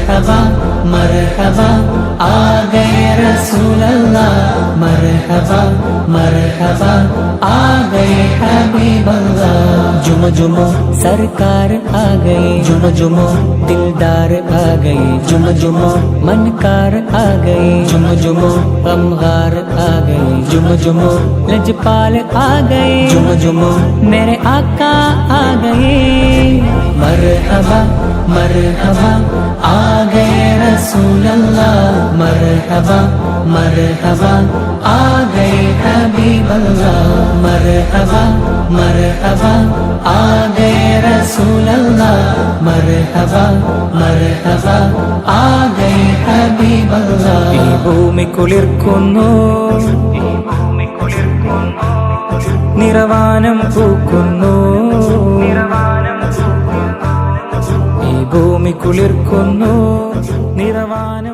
मरहबा मरहबा आ गए रसूल अल्लाह, मरहबा मरहबा आ गए हबीब अल्लाह। जुमो जुमो सरकार आ गए, जुमो जुमो दिलदार आ गए, जुमो जुमो मनकार आ गए, जुमो जुमो गमगार आ गए, जुमो जुमो लजपाल आ गए, जुमो जुमो मेरे आका आ गए। मरहबा मरहबा आ गए रसूल अल्लाह, मरहबा मरहबा आ गए हबीब अल्लाह, मरहबा मरहबा आ गए रसूल अल्लाह, मरहबा मरहबा आ गए हबीब अल्लाह। ഈ ഭൂമി കുളിർക്കുന്നു, നിറവാനം പൂക്കുന്നു, ഈ ഭൂമി കുളിർക്കുന്നു, നിറവാനം